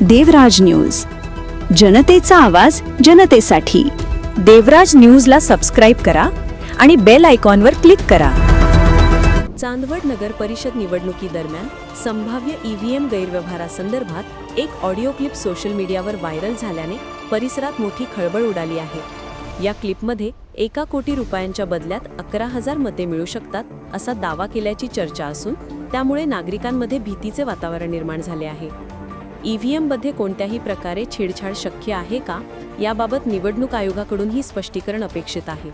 देवराज news, जनतेचा आवाज जनतेसाठी। देवराज न्यूजला सबस्क्राईब करा आणि बेल आयकॉनवर क्लिक करा। चांदवड नगर परिषद निवडणुकीदरम्यान संभाव्य ईव्हीएम गैरव्यवहारासंदर्भात एक ऑडिओ क्लिप सोशल मीडियावर व्हायरल झाल्याने परिसरात मोठी खळबळ उडाली आहे। या क्लिपमध्ये 1 कोटी रुपयांच्या बदल्यात 11,000 मते मिळू शकतात असा दावा केल्याची चर्चा असून त्यामुळे नागरिकांमध्ये भीतीचे वातावरण निर्माण झाले आहे। ईव्हीएममध्ये कोणत्याही प्रकारे छेडछाड शक्य आहे का, याबाबत निवडणूक आयोगाकडूनही स्पष्टीकरण अपेक्षित आहे।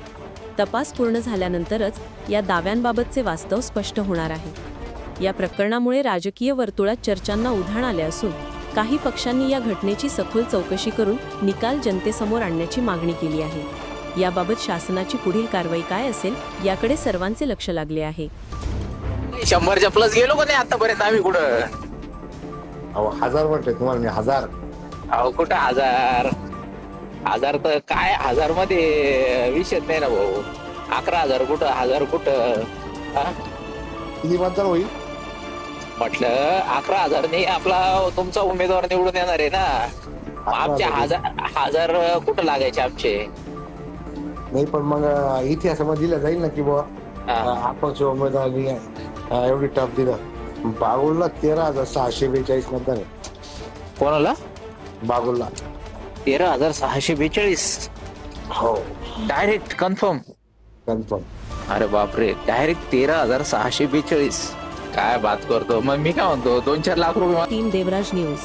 तपास पूर्ण झाल्यानंतरच या दाव्यांबाबतचे वास्तव स्पष्ट होणार आहे। या प्रकरणामुळे राजकीय वर्तुळात चर्चांना उधाण आले असून काही पक्षांनी या घटनेची सखोल चौकशी करून निकाल जनतेसमोर आणण्याची मागणी केली आहे। याबाबत शासनाची पुढील कारवाई काय असेल याकडे सर्वांचे लक्ष लागले आहे। 100च्या प्लस गेलो का नाही आतापर्यंत आम्ही कुठं? अहो 1000 वाटते तुम्हाला, मी 1000. अहो कुठं 1000 तर काय 1000 मध्ये विषय नाही ना भाऊ। 11,000 कुठं, 1000 कुठं? किती मतदान होईल? म्हटलं 11,000 नाही, आपला तुमचा उमेदवार निवडून येणार आहे ना। आमचे 1000 कुठं लागायचे आमचे? नाही पण मग इतिहासामध्ये दिलं जाईल ना की बुवा अपक्ष उमेदवारांनी एवढी टफ दिलं। बागुलला 13,642 मतदान आहे। कोणाला? बागुलला 13,642? हो, डायरेक्ट कन्फर्म? कन्फर्म। अरे बापरे, डायरेक्ट 13,642? काय बात करतो? मग मी काय म्हणतो 2-4 लाख रुपये। टीम देवराज न्यूज।